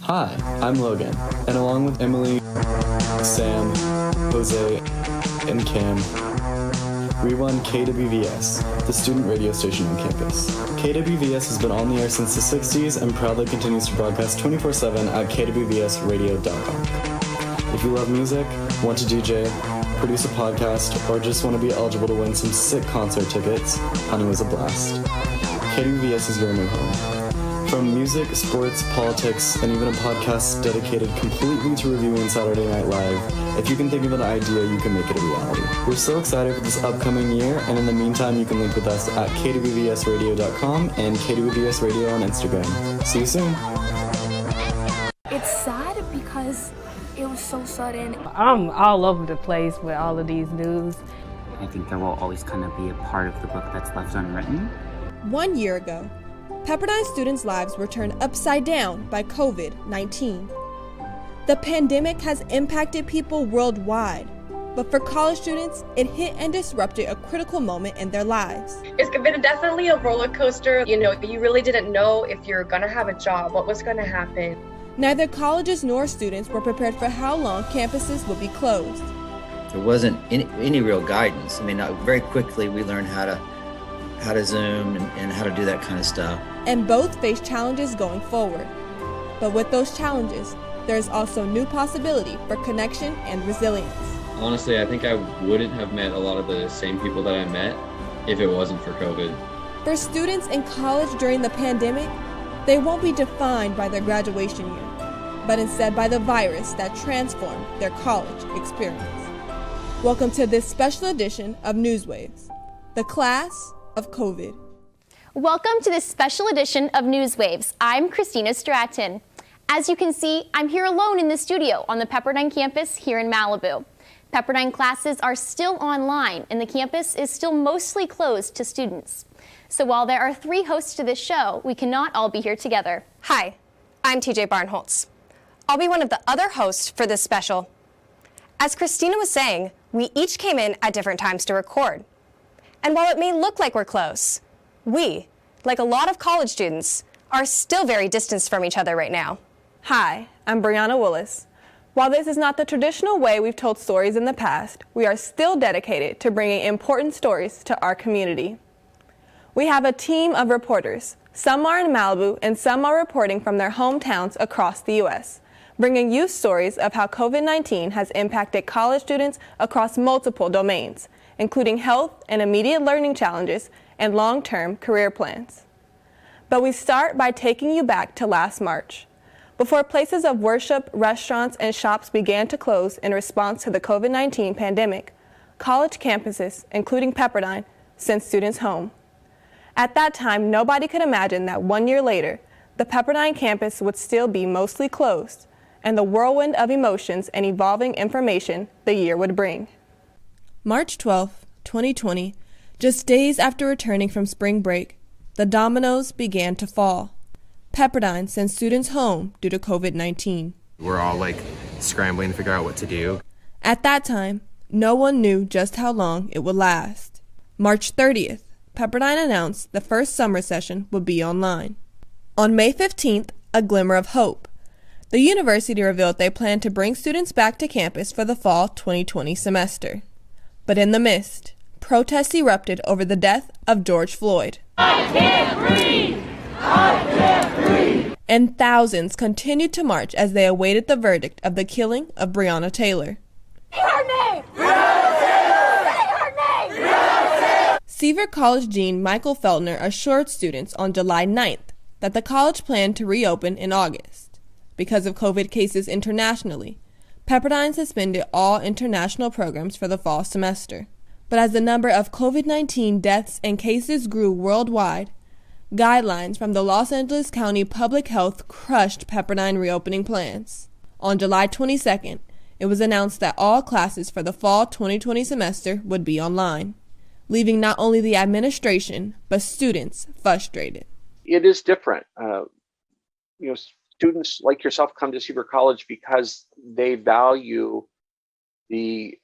Hi, I'm Logan, and along with Emily, Sam, Jose, and Cam, we run KWVS, the student radio station on campus. KWVS has been on the air since the 60s and proudly continues to broadcast 24/7 at kwvsradio.com. If you love music, want to DJ, produce a podcast, or just want to be eligible to win some sick concert tickets, honey was a blast. KWVS is your new home. From music, sports, politics, and even a podcast dedicated completely to reviewing Saturday Night Live, if you can think of an idea, you can make it a reality. We're so excited for this upcoming year, and in the meantime, you can link with us at kwvsradio.com and KWVS Radio on Instagram. See you soon. It's sad because it was so sudden. I'm all over the place with all of these news. I think there will always kind of be a part of the book that's left unwritten. 1 year ago, Pepperdine students' lives were turned upside down by COVID-19. The pandemic has impacted people worldwide, but for college students, it hit and disrupted a critical moment in their lives. It's been definitely a roller coaster. You really didn't know if you're gonna have a job, what was gonna happen. Neither colleges nor students were prepared for how long campuses would be closed. There wasn't any real guidance. Very quickly we learned how to Zoom and how to do that kind of stuff. And both face challenges going forward. But with those challenges, there's also new possibility for connection and resilience. Honestly, I think I wouldn't have met a lot of the same people that I met if it wasn't for COVID. For students in college during the pandemic, they won't be defined by their graduation year, but instead by the virus that transformed their college experience. Welcome to this special edition of Newswaves, the class of COVID. Welcome to this special edition of Newswaves. I'm Christina Stratton. As you can see, I'm here alone in the studio on the Pepperdine campus here in Malibu. Pepperdine classes are still online and the campus is still mostly closed to students. So while there are 3 hosts to this show, we cannot all be here together. Hi, I'm TJ Barnholtz. I'll be one of the other hosts for this special. As Christina was saying, we each came in at different times to record. And while it may look like we're close, we, like a lot of college students, are still very distanced from each other right now. Hi, I'm Brianna Willis. While this is not the traditional way we've told stories in the past, we are still dedicated to bringing important stories to our community. We have a team of reporters. Some are in Malibu and some are reporting from their hometowns across the U.S., bringing you stories of how COVID-19 has impacted college students across multiple domains, including health and immediate learning challenges and long-term career plans. But we start by taking you back to last March. Before places of worship, restaurants, and shops began to close in response to the COVID-19 pandemic, college campuses, including Pepperdine, sent students home. At that time, nobody could imagine that 1 year later, the Pepperdine campus would still be mostly closed, and the whirlwind of emotions and evolving information the year would bring. March 12, 2020, just days after returning from spring break, the dominoes began to fall. Pepperdine sent students home due to COVID-19. We're all scrambling to figure out what to do. At that time, no one knew just how long it would last. March 30th, Pepperdine announced the first summer session would be online. On May 15th, a glimmer of hope. The university revealed they planned to bring students back to campus for the fall 2020 semester. But in the mist, protests erupted over the death of George Floyd. I can't breathe! I can't breathe! And thousands continued to march as they awaited the verdict of the killing of Breonna Taylor. Say her name! Breonna Taylor! Say her name! Breonna Taylor! Seaver College Dean Michael Feltner assured students on July 9th that the college planned to reopen in August. Because of COVID cases internationally, Pepperdine suspended all international programs for the fall semester. But as the number of COVID-19 deaths and cases grew worldwide, guidelines from the Los Angeles County Public Health crushed Pepperdine reopening plans. On July 22nd, it was announced that all classes for the fall 2020 semester would be online, leaving not only the administration, but students frustrated. It is different. Students like yourself come to Seaver College because they value the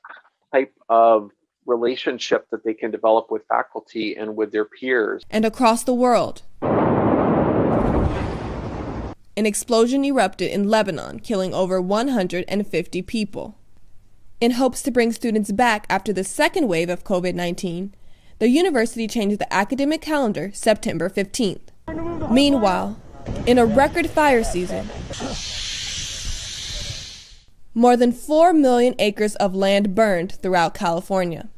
type of relationship that they can develop with faculty and with their peers. And across the world, an explosion erupted in Lebanon, killing over 150 people. In hopes to bring students back after the second wave of COVID-19, the university changed the academic calendar September 15th. Meanwhile, in a record fire season, more than 4 million acres of land burned throughout California.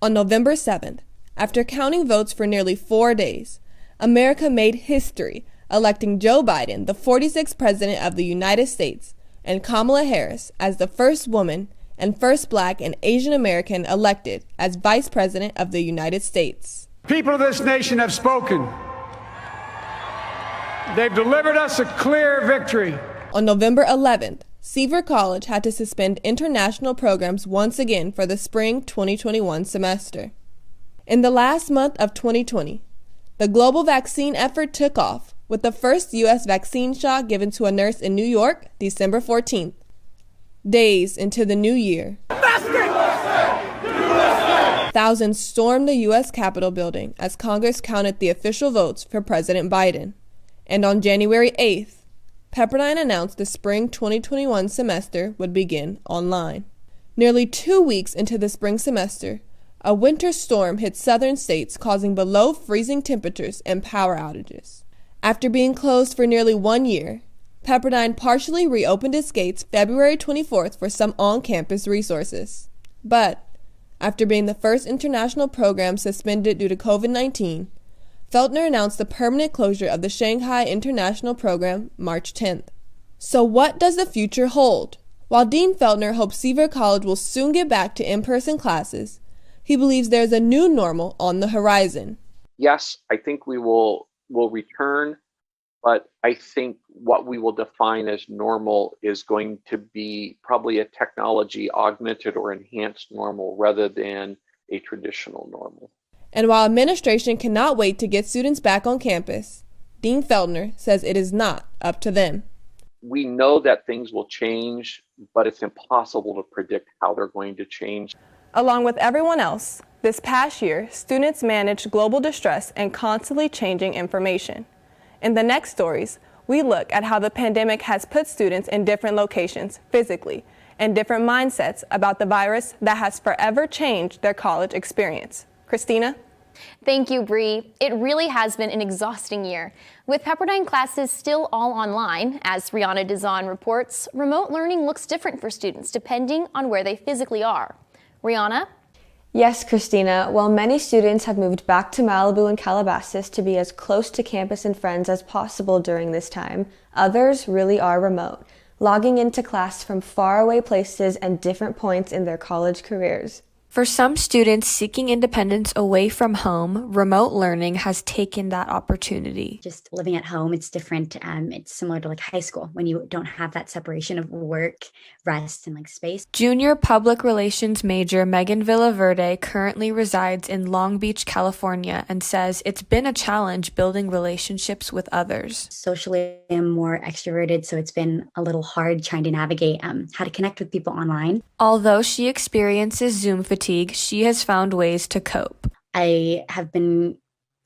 On November 7th, after counting votes for nearly 4 days, America made history, electing Joe Biden, the 46th President of the United States, and Kamala Harris as the first woman and first Black and Asian American elected as Vice President of the United States. People of this nation have spoken. They've delivered us a clear victory. On November 11th, Seaver College had to suspend international programs once again for the spring 2021 semester. In the last month of 2020, the global vaccine effort took off, with the first U.S. vaccine shot given to a nurse in New York, December 14th. Days into the new year, thousands stormed the U.S. Capitol building as Congress counted the official votes for President Biden. And on January 8th, Pepperdine announced the spring 2021 semester would begin online. Nearly 2 weeks into the spring semester, a winter storm hit southern states, causing below freezing temperatures and power outages. After being closed for nearly 1 year, Pepperdine partially reopened its gates February 24th for some on-campus resources. But after being the first international program suspended due to COVID-19, Feltner announced the permanent closure of the Shanghai International Program March 10th. So what does the future hold? While Dean Feltner hopes Seaver College will soon get back to in-person classes, he believes there's a new normal on the horizon. Yes, I think we will return, but I think what we will define as normal is going to be probably a technology augmented or enhanced normal rather than a traditional normal. And while administration cannot wait to get students back on campus, Dean Feltner says it is not up to them. We know that things will change, but it's impossible to predict how they're going to change. Along with everyone else, this past year, students managed global distress and constantly changing information. In the next stories, we look at how the pandemic has put students in different locations physically and different mindsets about the virus that has forever changed their college experience. Christina? Thank you, Bree. It really has been an exhausting year. With Pepperdine classes still all online, as Rihanna Dizon reports, remote learning looks different for students depending on where they physically are. Rihanna? Yes, Christina. While many students have moved back to Malibu and Calabasas to be as close to campus and friends as possible during this time, others really are remote, logging into class from faraway places and different points in their college careers. For some students seeking independence away from home, remote learning has taken that opportunity. Just living at home, it's different. It's similar to like high school when you don't have that separation of work, rest, and like space. Junior public relations major Megan Villaverde currently resides in Long Beach, California, and says it's been a challenge building relationships with others. Socially, I'm more extroverted, so it's been a little hard trying to navigate how to connect with people online. Although she experiences Zoom fatigue, she has found ways to cope. I have been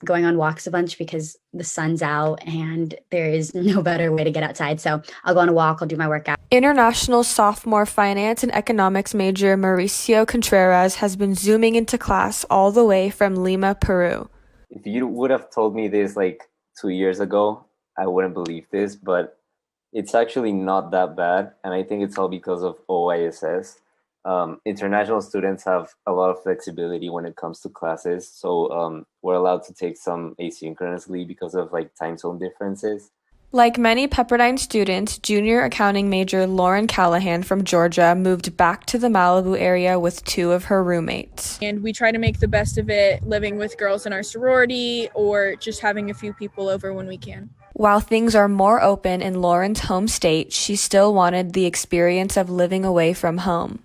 going on walks a bunch because the sun's out and there is no better way to get outside. So I'll go on a walk, I'll do my workout. International sophomore finance and economics major Mauricio Contreras has been Zooming into class all the way from Lima, Peru. If you would have told me this like 2 years ago, I wouldn't believe this, but it's actually not that bad. And I think it's all because of OISS. International students have a lot of flexibility when it comes to classes. So we're allowed to take some asynchronously because of like time zone differences. Like many Pepperdine students, junior accounting major Lauren Callahan from Georgia moved back to the Malibu area with 2 of her roommates. And we try to make the best of it living with girls in our sorority or just having a few people over when we can. While things are more open in Lauren's home state, she still wanted the experience of living away from home.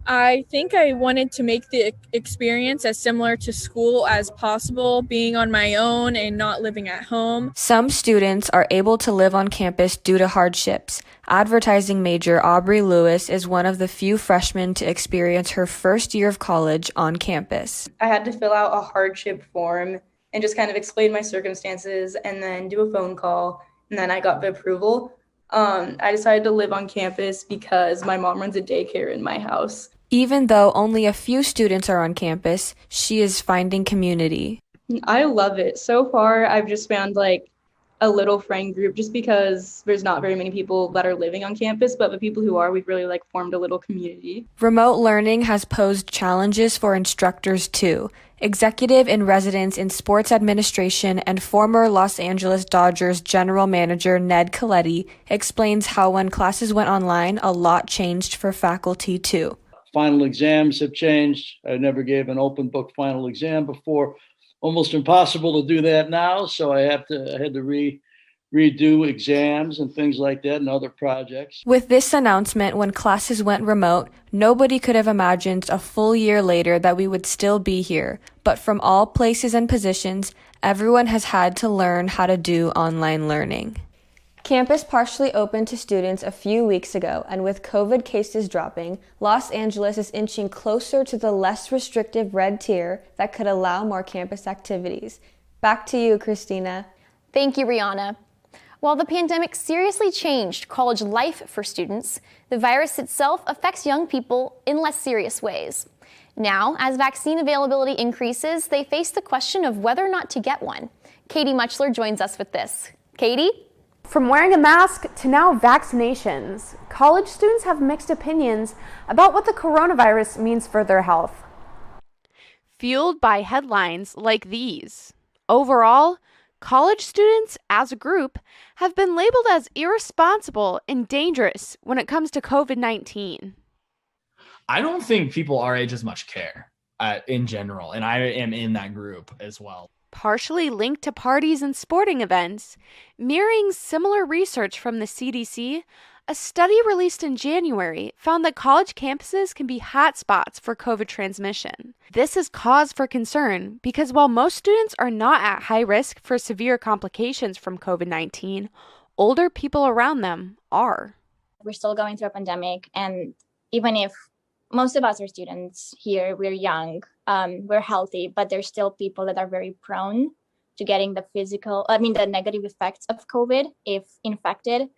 I think I wanted to make the experience as similar to school as possible, being on my own and not living at home. Some students are able to live on campus due to hardships. Advertising major Aubrey Lewis is one of the few freshmen to experience her first year of college on campus. I had to fill out a hardship form and just kind of explain my circumstances and then do a phone call and then I got the approval. I decided to live on campus because my mom runs a daycare in my house. Even though only a few students are on campus, she is finding community. I love it. So far, I've just found like a little friend group just because there's not very many people that are living on campus, but the people who are, we've really like formed a little community. Remote learning has posed challenges for instructors too. Executive in residence in sports administration and former Los Angeles Dodgers general manager Ned Coletti explains how when classes went online, a lot changed for faculty too. Final exams have changed. I never gave an open book final exam before. Almost impossible to do that now, so I had to redo exams and things like that and other projects. With this announcement, when classes went remote, nobody could have imagined a full year later that we would still be here. But from all places and positions, everyone has had to learn how to do online learning. Campus partially opened to students a few weeks ago, and with COVID cases dropping, Los Angeles is inching closer to the less restrictive red tier that could allow more campus activities. Back to you, Christina. Thank you, Rihanna. While the pandemic seriously changed college life for students, the virus itself affects young people in less serious ways. Now, as vaccine availability increases, they face the question of whether or not to get one. Katie Muchler joins us with this. Katie? From wearing a mask to now vaccinations, college students have mixed opinions about what the coronavirus means for their health. Fueled by headlines like these. Overall, college students as a group have been labeled as irresponsible and dangerous when it comes to COVID-19. I don't think people our age as much care in general, and I am in that group as well. Partially linked to parties and sporting events, mirroring similar research from the CDC, a study released in January found that college campuses can be hotspots for COVID transmission. This is cause for concern because while most students are not at high risk for severe complications from COVID-19, older people around them are. We're still going through a pandemic, and even if most of us are students here, we're young, we're healthy, but there's still people that are very prone to getting the negative effects of COVID if infected.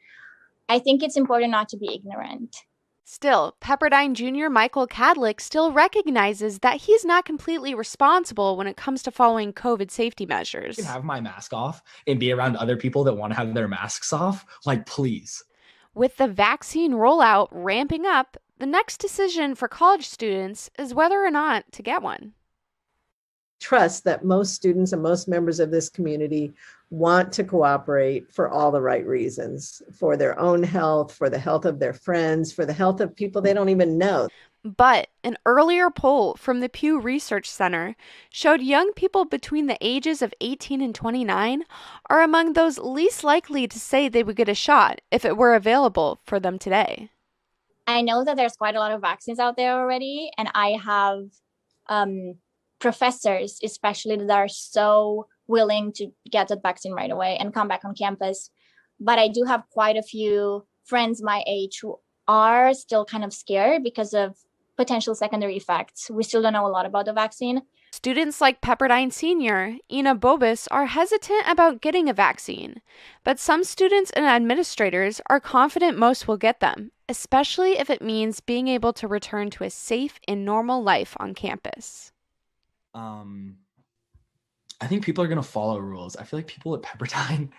I think it's important not to be ignorant. Still, Pepperdine Jr. Michael Cadlick still recognizes that he's not completely responsible when it comes to following COVID safety measures. I can have my mask off and be around other people that want to have their masks off. Like, please. With the vaccine rollout ramping up, the next decision for college students is whether or not to get one. Trust that most students and most members of this community want to cooperate for all the right reasons, for their own health, for the health of their friends, for the health of people they don't even know. But an earlier poll from the Pew Research Center showed young people between the ages of 18 and 29 are among those least likely to say they would get a shot if it were available for them today. I know that there's quite a lot of vaccines out there already, and I have professors especially that are so willing to get that vaccine right away and come back on campus. But I do have quite a few friends my age who are still kind of scared because of potential secondary effects. We still don't know a lot about the vaccine. Students like Pepperdine Senior Ina Bobis are hesitant about getting a vaccine, but some students and administrators are confident most will get them, especially if it means being able to return to a safe and normal life on campus. I think people are going to follow rules. I feel like people at Pepperdine,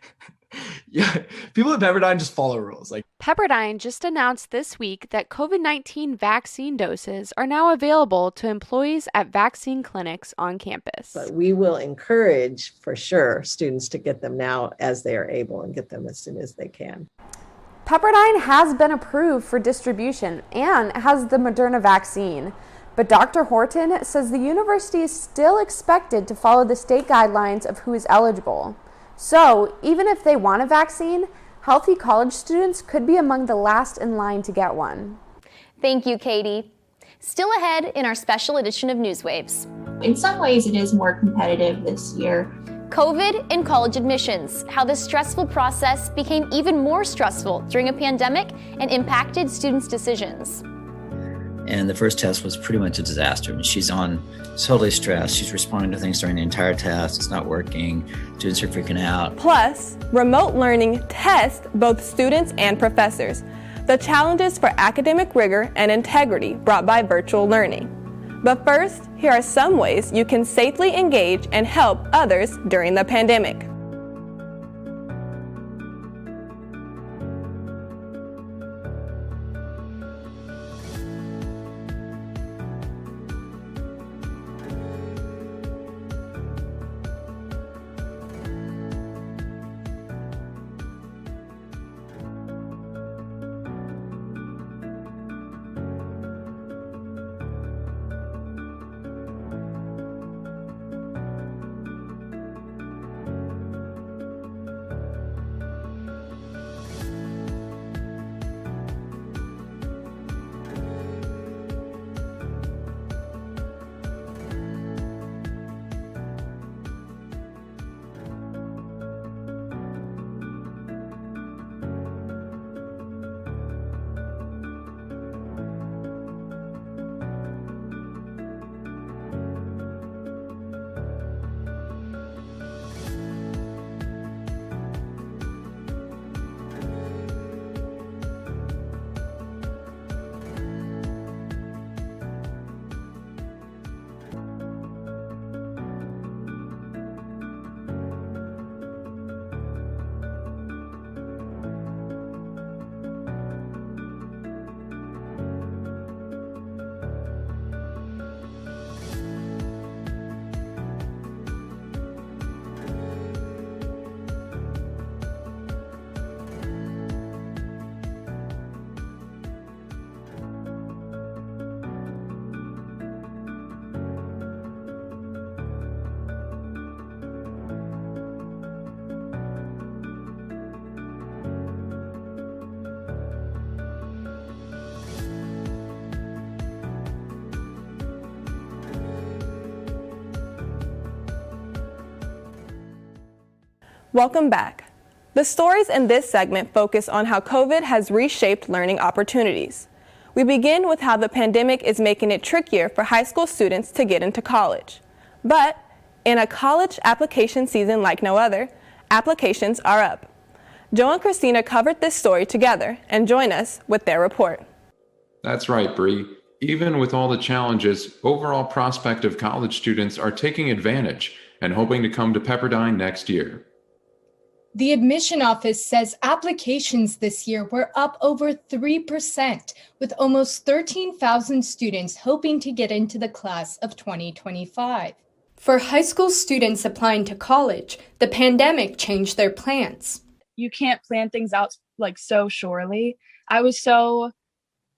people at Pepperdine just follow rules. Like Pepperdine just announced this week that COVID-19 vaccine doses are now available to employees at vaccine clinics on campus. But we will encourage, for sure, students to get them now as they are able and get them as soon as they can. Pepperdine has been approved for distribution and has the Moderna vaccine. But Dr. Horton says the university is still expected to follow the state guidelines of who is eligible. So, even if they want a vaccine, healthy college students could be among the last in line to get one. Thank you, Katie. Still ahead in our special edition of Newswaves. In some ways, it is more competitive this year. COVID and college admissions, how this stressful process became even more stressful during a pandemic and impacted students' decisions. And the first test was pretty much a disaster. I mean, she's on totally stressed. She's responding to things during the entire test. It's not working. Students are freaking out. Plus, remote learning tests both students and professors. The challenges for academic rigor and integrity brought by virtual learning. But first, here are some ways you can safely engage and help others during the pandemic. Welcome back. The stories in this segment focus on how COVID has reshaped learning opportunities. We begin with how the pandemic is making it trickier for high school students to get into college. But in a college application season like no other, applications are up. Joe and Christina covered this story together and join us with their report. That's right, Bree. Even with all the challenges, overall prospective college students are taking advantage and hoping to come to Pepperdine next year. The admission office says applications this year were up over 3%, with almost 13,000 students hoping to get into the class of 2025. For high school students applying to college, the pandemic changed their plans. You can't plan things out like so surely. I was so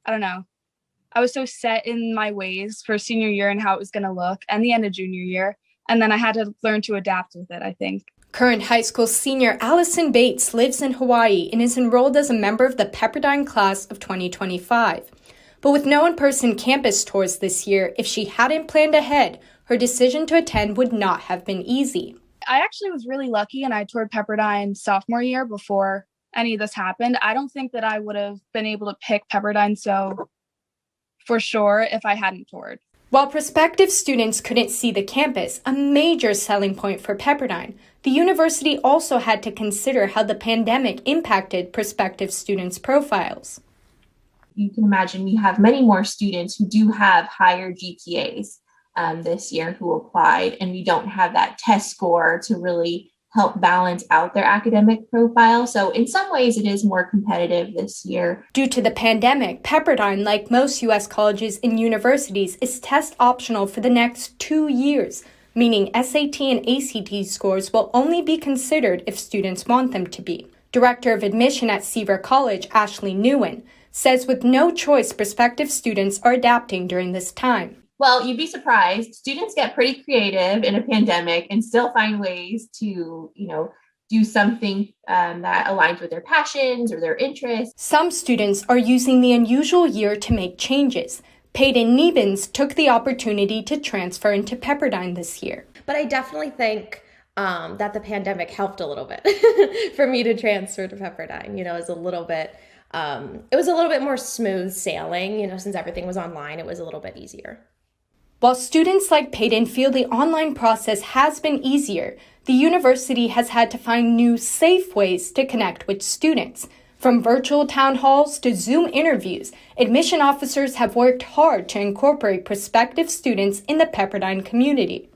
set in my ways for senior year and how it was going to look and the end of junior year. And then I had to learn to adapt with it, I think. Current high school senior Allison Bates lives in Hawaii and is enrolled as a member of the Pepperdine class of 2025. But with no in-person campus tours this year, if she hadn't planned ahead, her decision to attend would not have been easy. I actually was really lucky and I toured Pepperdine sophomore year before any of this happened. I don't think that I would have been able to pick Pepperdine so for sure if I hadn't toured. While prospective students couldn't see the campus, a major selling point for Pepperdine, the university also had to consider how the pandemic impacted prospective students' profiles. You can imagine we have many more students who do have higher GPAs this year who applied, and we don't have that test score to really help balance out their academic profile. So in some ways, it is more competitive this year. Due to the pandemic, Pepperdine, like most U.S. colleges and universities, is test optional for the next 2 years, meaning SAT and ACT scores will only be considered if students want them to be. Director of Admission at Seaver College, Ashley Newen, says with no choice, prospective students are adapting during this time. Well, you'd be surprised. Students get pretty creative in a pandemic and still find ways to, do something that aligns with their passions or their interests. Some students are using the unusual year to make changes. Peyton Nebens took the opportunity to transfer into Pepperdine this year. But I definitely think that the pandemic helped a little bit for me to transfer to Pepperdine. It was a little bit it was a little bit more smooth sailing, since everything was online, it was a little bit easier. While students like Peyton feel the online process has been easier, the university has had to find new, safe ways to connect with students. From virtual town halls to Zoom interviews, admission officers have worked hard to incorporate prospective students in the Pepperdine community.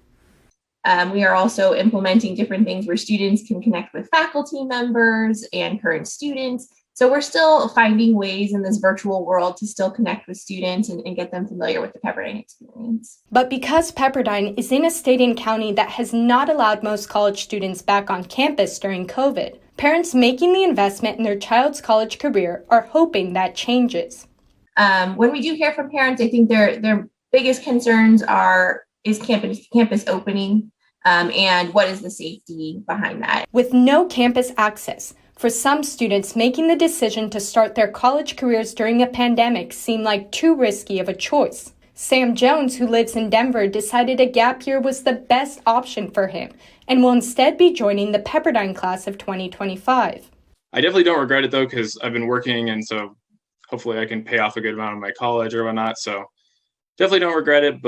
We are also implementing different things where students can connect with faculty members and current students. So we're still finding ways in this virtual world to still connect with students and get them familiar with the Pepperdine experience. But because Pepperdine is in a state and county that has not allowed most college students back on campus during COVID, parents making the investment in their child's college career are hoping that changes. When we do hear from parents, I think their biggest concerns is campus opening and what is the safety behind that. With no campus access, for some students, making the decision to start their college careers during a pandemic seemed like too risky of a choice. Sam Jones, who lives in Denver, decided a gap year was the best option for him and will instead be joining the Pepperdine class of 2025. I definitely don't regret it, though, because I've been working, and so hopefully I can pay off a good amount of my college or whatnot. So definitely don't regret it,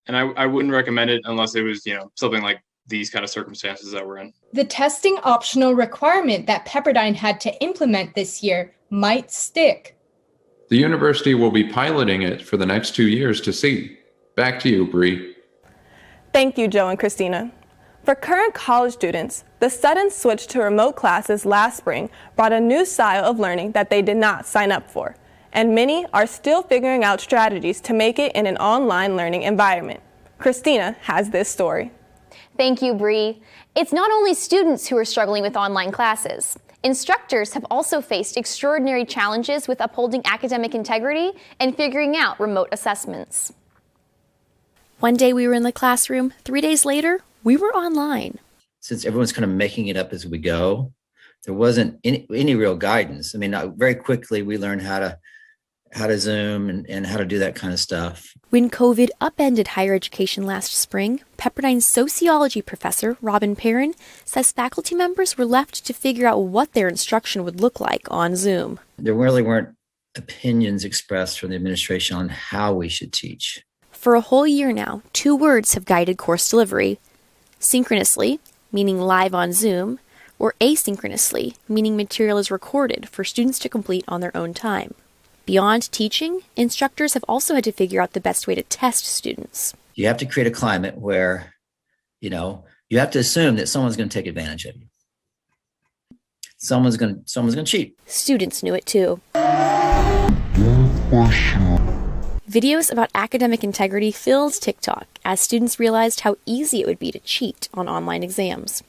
and I wouldn't recommend it unless it was, something like these kind of circumstances that we're in. The testing optional requirement that Pepperdine had to implement this year might stick. The university will be piloting it for the next 2 years to see. Back to you, Bree. Thank you, Joe and Christina. For current college students, the sudden switch to remote classes last spring brought a new style of learning that they did not sign up for, and many are still figuring out strategies to make it in an online learning environment. Christina has this story. Thank you, Bree. It's not only students who are struggling with online classes. Instructors have also faced extraordinary challenges with upholding academic integrity and figuring out remote assessments. One day we were in the classroom, 3 days later, we were online. Since everyone's kind of making it up as we go, there wasn't any real guidance. I mean, very quickly we learned how to Zoom and how to do that kind of stuff. When COVID upended higher education last spring, Pepperdine's sociology professor, Robin Perrin, says faculty members were left to figure out what their instruction would look like on Zoom. There really weren't opinions expressed from the administration on how we should teach. For a whole year now, 2 words have guided course delivery: synchronously, meaning live on Zoom, or asynchronously, meaning material is recorded for students to complete on their own time. Beyond teaching, instructors have also had to figure out the best way to test students. You have to create a climate where, you have to assume that someone's going to take advantage of you. Someone's going to cheat. Students knew it too. Videos about academic integrity filled TikTok as students realized how easy it would be to cheat on online exams.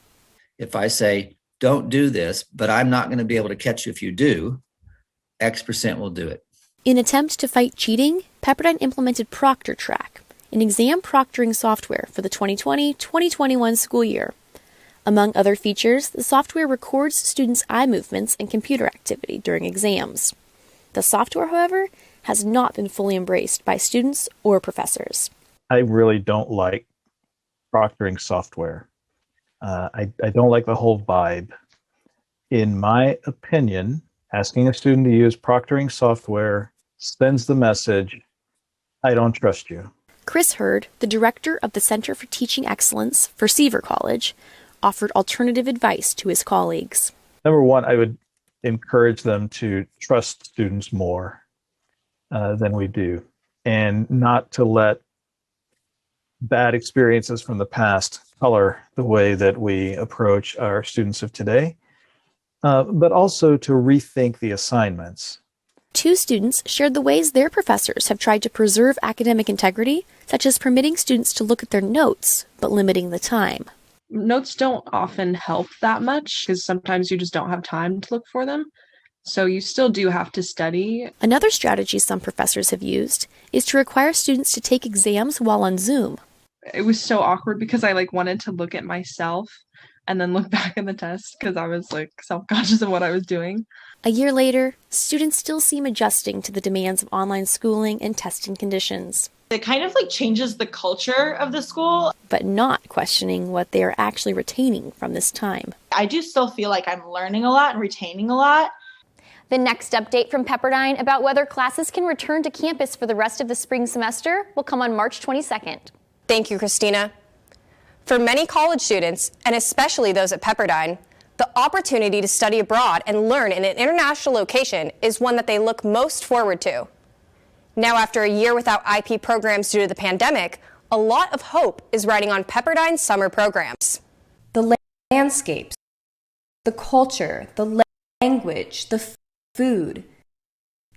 If I say, don't do this, but I'm not going to be able to catch you if you do, X% will do it. In attempt to fight cheating, Pepperdine implemented ProctorTrack, an exam proctoring software for the 2020-2021 school year. Among other features, the software records students' eye movements and computer activity during exams. The software, however, has not been fully embraced by students or professors. I really don't like proctoring software. I don't like the whole vibe. In my opinion, asking a student to use proctoring software sends the message, I don't trust you. Chris Hurd, the director of the Center for Teaching Excellence for Seaver College, offered alternative advice to his colleagues. Number one, I would encourage them to trust students more than we do, and not to let bad experiences from the past color the way that we approach our students of today, but also to rethink the assignments. 2 students shared the ways their professors have tried to preserve academic integrity, such as permitting students to look at their notes, but limiting the time. Notes don't often help that much because sometimes you just don't have time to look for them. So you still do have to study. Another strategy some professors have used is to require students to take exams while on Zoom. It was so awkward because I wanted to look at myself and then look back at the test because I was self-conscious of what I was doing. A year later, students still seem adjusting to the demands of online schooling and testing conditions. It kind of changes the culture of the school. But not questioning what they are actually retaining from this time. I do still feel like I'm learning a lot and retaining a lot. The next update from Pepperdine about whether classes can return to campus for the rest of the spring semester will come on March 22nd. Thank you, Christina. For many college students, and especially those at Pepperdine, the opportunity to study abroad and learn in an international location is one that they look most forward to. Now, after a year without IB programs due to the pandemic, a lot of hope is riding on Pepperdine's summer programs. The landscapes, the culture, the language, the food.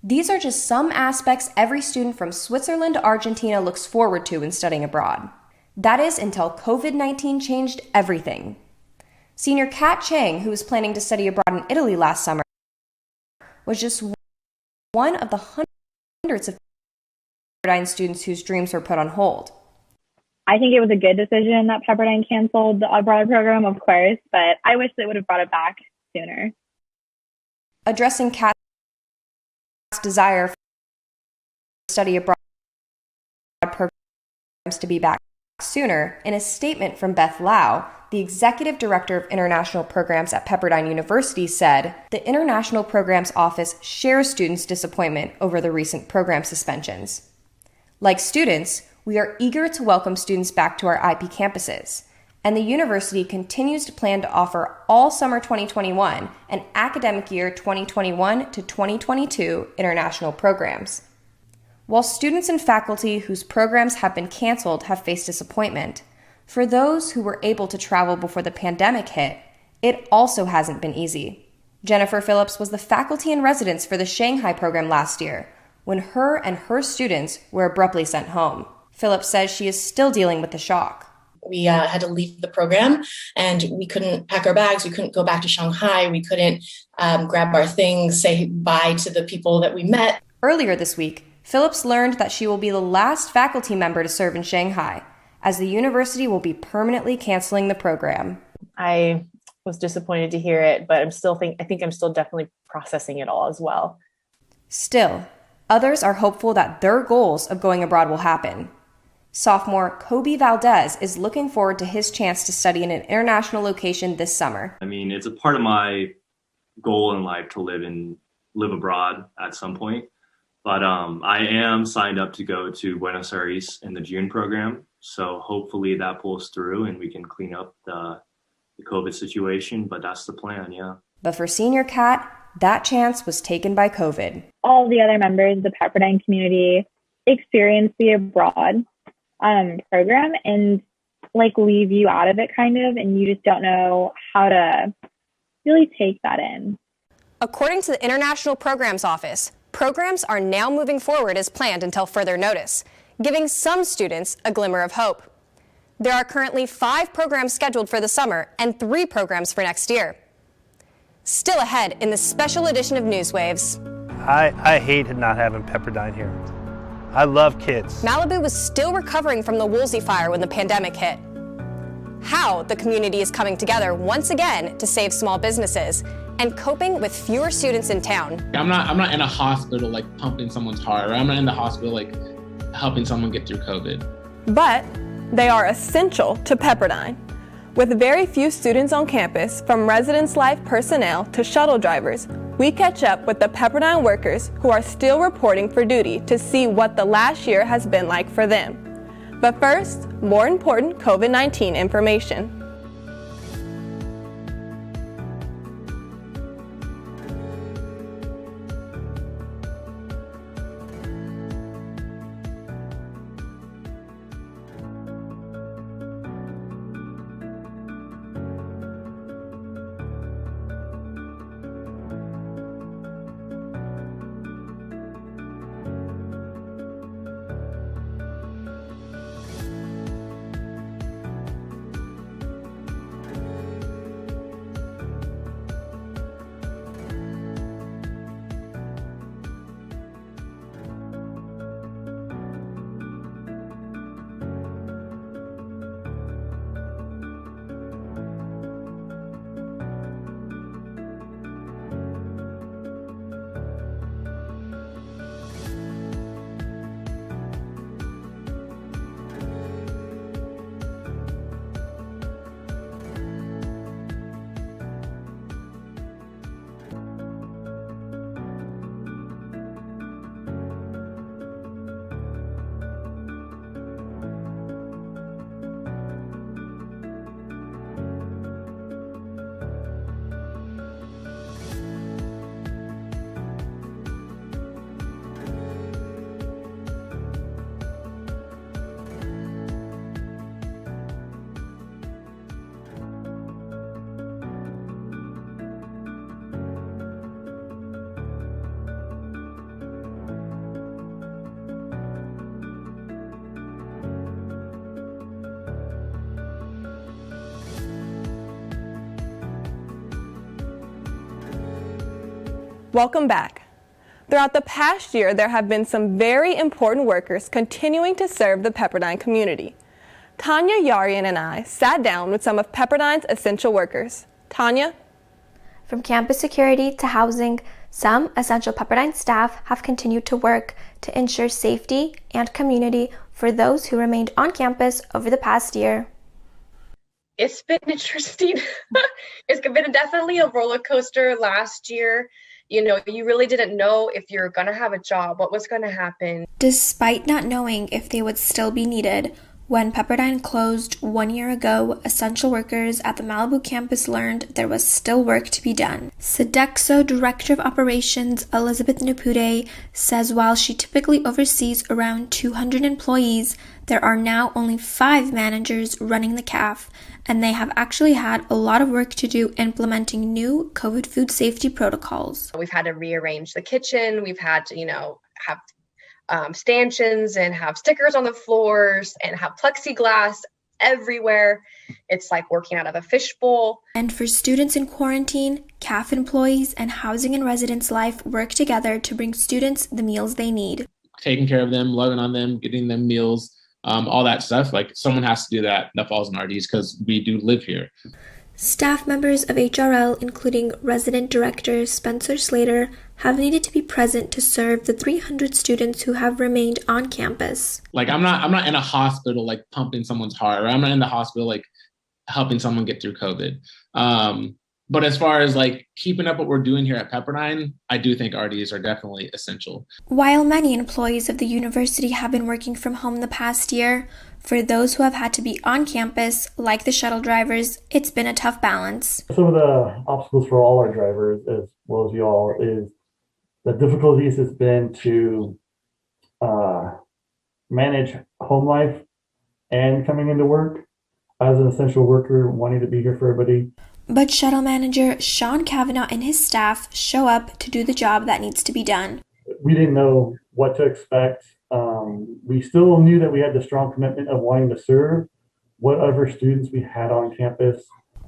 These are just some aspects every student from Switzerland to Argentina looks forward to in studying abroad. That is until COVID-19 changed everything. Senior Kat Chang, who was planning to study abroad in Italy last summer, was just one of the hundreds of Pepperdine students whose dreams were put on hold. I think it was a good decision that Pepperdine canceled the abroad program, of course, but I wish they would have brought it back sooner. Addressing Kat's desire for study abroad programs to be back sooner, in a statement from Beth Lau, the Executive Director of International Programs at Pepperdine University, said, "The International Programs Office shares students' disappointment over the recent program suspensions. Like students, we are eager to welcome students back to our IB campuses, and the university continues to plan to offer all summer 2021 and academic year 2021 to 2022 international programs." While students and faculty whose programs have been canceled have faced disappointment, for those who were able to travel before the pandemic hit, it also hasn't been easy. Jennifer Phillips was the faculty in residence for the Shanghai program last year, when her and her students were abruptly sent home. Phillips says she is still dealing with the shock. We had to leave the program and we couldn't pack our bags. We couldn't go back to Shanghai. We couldn't grab our things, say bye to the people that we met. Earlier this week, Phillips learned that she will be the last faculty member to serve in Shanghai, as the university will be permanently canceling the program. I was disappointed to hear it, but I think I'm still definitely processing it all as well. Still, others are hopeful that their goals of going abroad will happen. Sophomore Kobe Valdez is looking forward to his chance to study in an international location this summer. I mean, it's a part of my goal in life to live abroad at some point. But I am signed up to go to Buenos Aires in the June program. So hopefully that pulls through and we can clean up the COVID situation. But that's the plan, yeah. But for Senior Kat, that chance was taken by COVID. All the other members of the Pepperdine community experience the abroad program and leave you out of it kind of, and you just don't know how to really take that in. According to the International Programs Office, programs are now moving forward as planned until further notice, giving some students a glimmer of hope. There are currently 5 programs scheduled for the summer and 3 programs for next year. Still ahead in this special edition of Newswaves. I hate not having Pepperdine here. I love kids. Malibu was still recovering from the Woolsey fire when the pandemic hit. How the community is coming together once again to save small businesses and coping with fewer students in town. I'm not in a hospital pumping someone's heart, or I'm not in the hospital helping someone get through COVID. But they are essential to Pepperdine. With very few students on campus, from residence life personnel to shuttle drivers, we catch up with the Pepperdine workers who are still reporting for duty to see what the last year has been like for them. But first, more important COVID-19 information. Welcome back. Throughout the past year, there have been some very important workers continuing to serve the Pepperdine community. Tanya Yarian and I sat down with some of Pepperdine's essential workers. Tanya? From campus security to housing, some essential Pepperdine staff have continued to work to ensure safety and community for those who remained on campus over the past year. It's been interesting. It's been definitely a roller coaster last year. You know, you really didn't know if you're going to have a job, what was going to happen. Despite not knowing if they would still be needed, when Pepperdine closed 1 year ago, essential workers at the Malibu campus learned there was still work to be done. Sodexo Director of Operations Elizabeth Nupude says while she typically oversees around 200 employees, there are now only 5 managers running the CAF, and they have actually had a lot of work to do implementing new COVID food safety protocols. We've had to rearrange the kitchen. We've had to, have stanchions and have stickers on the floors and have plexiglass everywhere. It's like working out of a fishbowl. And for students in quarantine, CAF employees and Housing and Residence Life work together to bring students the meals they need. Taking care of them, loving on them, getting them meals, all that stuff. Like someone has to do that. That falls on RDs because we do live here. Staff members of HRL, including Resident Director Spencer Slater, have needed to be present to serve the 300 students who have remained on campus. Like I'm not in a hospital like pumping someone's heart, or I'm not in the hospital like helping someone get through COVID. But as far as like keeping up what we're doing here at Pepperdine, I do think RDs are definitely essential. While many employees of the university have been working from home the past year, for those who have had to be on campus, like the shuttle drivers, it's been a tough balance. Some of the obstacles for all our drivers, as well as y'all, is the difficulties it's been to manage home life and coming into work as an essential worker, wanting to be here for everybody. But shuttle manager Sean Kavanaugh and his staff show up to do the job that needs to be done. We didn't know what to expect. We still knew that we had the strong commitment of wanting to serve whatever students we had on campus.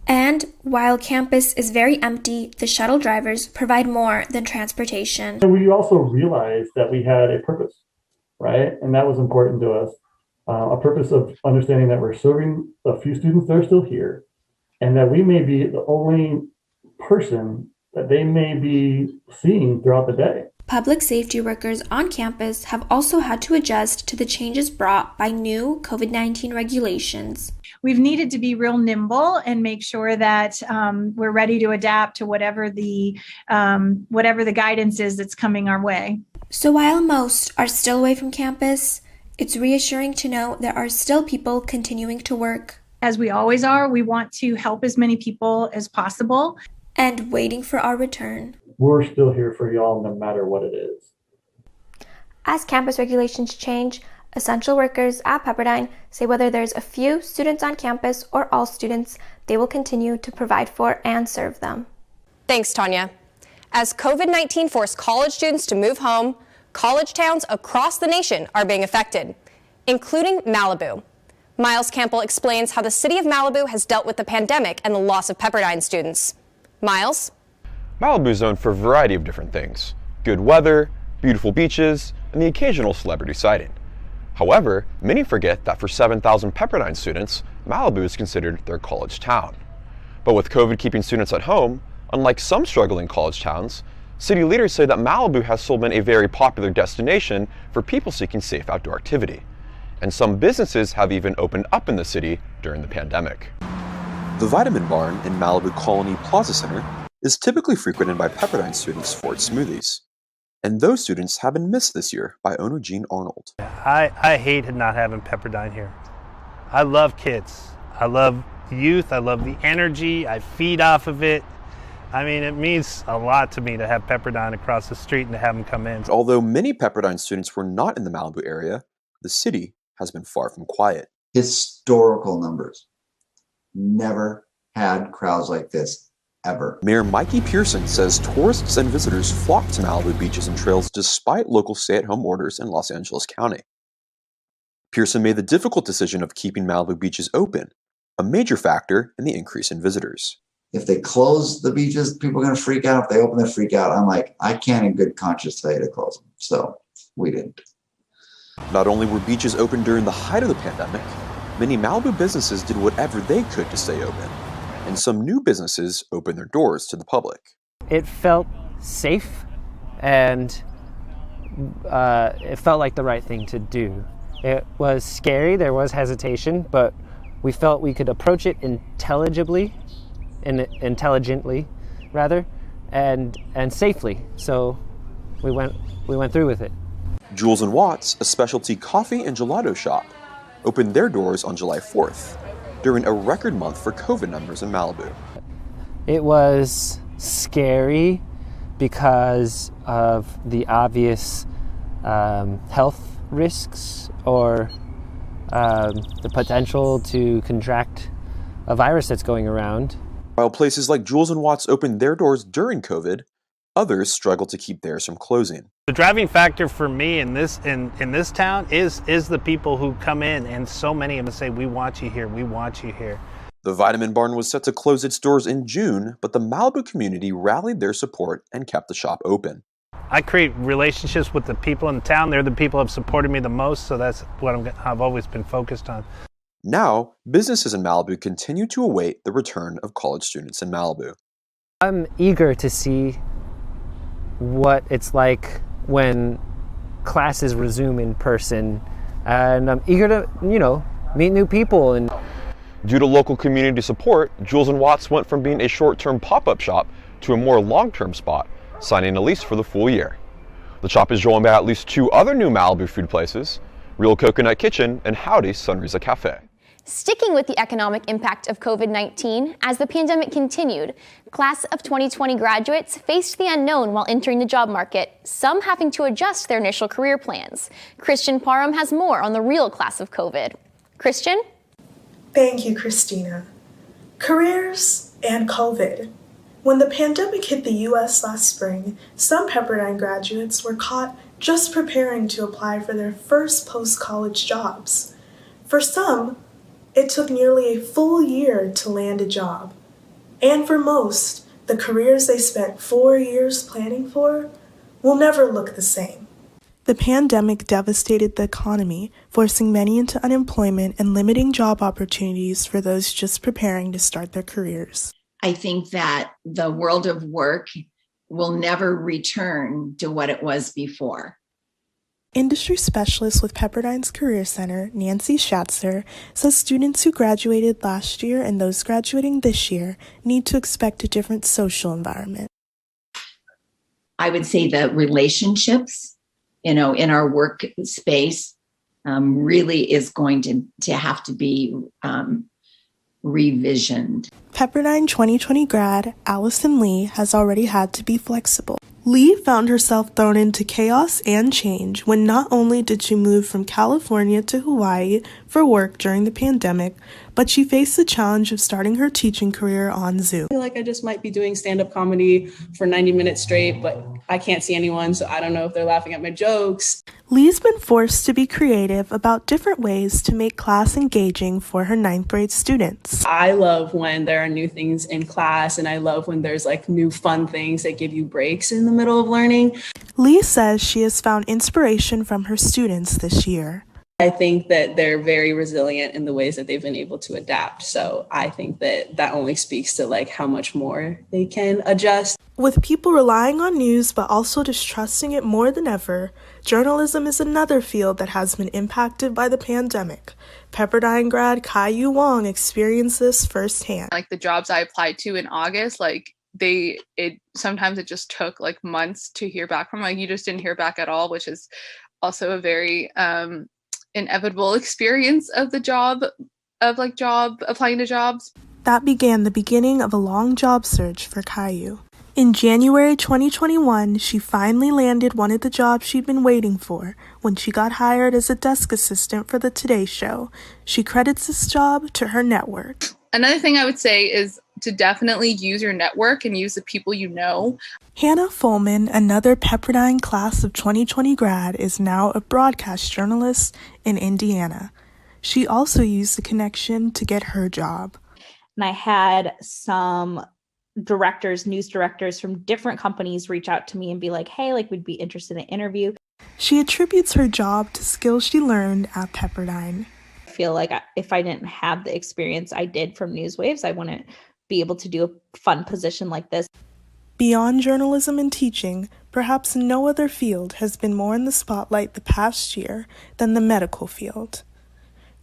And while campus is very empty, the shuttle drivers provide more than transportation. And we also realized that we had a purpose, right? And that was important to us. A purpose of understanding that we're serving a few students that are still here, and that we may be the only person that they may be seeing throughout the day. Public safety workers on campus have also had to adjust to the changes brought by new COVID-19 regulations. We've needed to be real nimble and make sure that we're ready to adapt to whatever the guidance is that's coming our way. So while most are still away from campus, it's reassuring to know there are still people continuing to work. As we always are, we want to help as many people as possible. And waiting for our return. We're still here for y'all no matter what it is. As campus regulations change, essential workers at Pepperdine say whether there's a few students on campus or all students, they will continue to provide for and serve them. Thanks, Tanya. As COVID-19 forced college students to move home, college towns across the nation are being affected, including Malibu. Miles Campbell explains how the city of Malibu has dealt with the pandemic and the loss of Pepperdine students. Miles? Malibu is known for a variety of different things: good weather, beautiful beaches, and the occasional celebrity sighting. However, many forget that for 7,000 Pepperdine students, Malibu is considered their college town. But with COVID keeping students at home, unlike some struggling college towns, city leaders say that Malibu has still been a very popular destination for people seeking safe outdoor activity. And some businesses have even opened up in the city during the pandemic. The Vitamin Barn in Malibu Colony Plaza Center is typically frequented by Pepperdine students for its smoothies. And those students have been missed this year by owner Gene Arnold. I hate not having Pepperdine here. I love kids. I love youth. I love the energy. I feed off of it. I mean, it means a lot to me to have Pepperdine across the street and to have them come in. Although many Pepperdine students were not in the Malibu area, the city has been far from quiet. Historical numbers. Never had crowds like this, ever. Mayor Mikey Pearson says tourists and visitors flock to Malibu beaches and trails despite local stay-at-home orders in Los Angeles County. Pearson made the difficult decision of keeping Malibu beaches open, a major factor in the increase in visitors. If they close the beaches, people are going to freak out. If they open, they freak out. I'm like, I can't in good conscience tell you to close them. So we didn't. Not only were beaches open during the height of the pandemic, many Malibu businesses did whatever they could to stay open, and some new businesses opened their doors to the public. It felt safe, and it felt like the right thing to do. It was scary, there was hesitation, but we felt we could approach it intelligently, and safely. So we went through with it. Jules & Watts, a specialty coffee and gelato shop, opened their doors on July 4th, during a record month for COVID numbers in Malibu. It was scary because of the obvious health risks or the potential to contract a virus that's going around. While places like Jules & Watts opened their doors during COVID, others struggled to keep theirs from closing. The driving factor for me in this town is the people who come in, and so many of them say, we want you here, we want you here. The Vitamin Barn was set to close its doors in June, but the Malibu community rallied their support and kept the shop open. I create relationships with the people in town. They're the people who have supported me the most, so that's what I've always been focused on. Now, businesses in Malibu continue to await the return of college students in Malibu. I'm eager to see what it's like when classes resume in person, and I'm eager to, meet new people. And due to local community support, Jules & Watts went from being a short-term pop-up shop to a more long-term spot, signing a lease for the full year. The shop is joined by at least 2 other new Malibu food places, Real Coconut Kitchen and Howdy's Sunrisa Cafe. Sticking with the economic impact of COVID-19, as the pandemic continued, class of 2020 graduates faced the unknown while entering the job market, some having to adjust their initial career plans. Christian Parham has more on the real class of COVID. Christian? Thank you, Christina. Careers and COVID. When the pandemic hit the U.S. last spring, some Pepperdine graduates were caught just preparing to apply for their first post-college jobs. For some, it took nearly a full year to land a job. And for most, the careers they spent 4 years planning for will never look the same. The pandemic devastated the economy, forcing many into unemployment and limiting job opportunities for those just preparing to start their careers. I think that the world of work will never return to what it was before. Industry specialist with Pepperdine's Career Center, Nancy Schatzer, says students who graduated last year and those graduating this year need to expect a different social environment. I would say the relationships, in our work space really is going to have to be revisioned. Pepperdine 2020 grad Allison Lee has already had to be flexible. Lee found herself thrown into chaos and change when not only did she move from California to Hawaii for work during the pandemic, but she faced the challenge of starting her teaching career on Zoom. I feel like I just might be doing stand-up comedy for 90 minutes straight, but I can't see anyone, so I don't know if they're laughing at my jokes. Lee's been forced to be creative about different ways to make class engaging for her 9th grade students. I love when there are new things in class, and I love when there's new fun things that give you breaks in the middle of learning. Lee says she has found inspiration from her students this year. I think that they're very resilient in the ways that they've been able to adapt. So I think that only speaks to how much more they can adjust. With people relying on news but also distrusting it more than ever, journalism is another field that has been impacted by the pandemic. Pepperdine grad Kai-Yu Wong experienced this firsthand. The jobs I applied to in August, sometimes it just took months to hear back from. You just didn't hear back at all, which is also a very inevitable experience of the job applying to jobs. That began the beginning of a long job search for Kai-Yu. In January 2021, she finally landed one of the jobs she'd been waiting for when she got hired as a desk assistant for the Today Show. She credits this job to her network. Another thing I would say is to definitely use your network and use the people you know. Hannah Fulman, another Pepperdine class of 2020 grad, is now a broadcast journalist in Indiana. She also used the connection to get her job. And I had some news directors from different companies reach out to me and be like, hey, like, we'd be interested in an interview. She attributes her job to skills she learned at Pepperdine. I feel like if I didn't have the experience I did from Newswaves, I wouldn't be able to do a fun position like this. Beyond journalism and teaching, perhaps no other field has been more in the spotlight the past year than the medical field.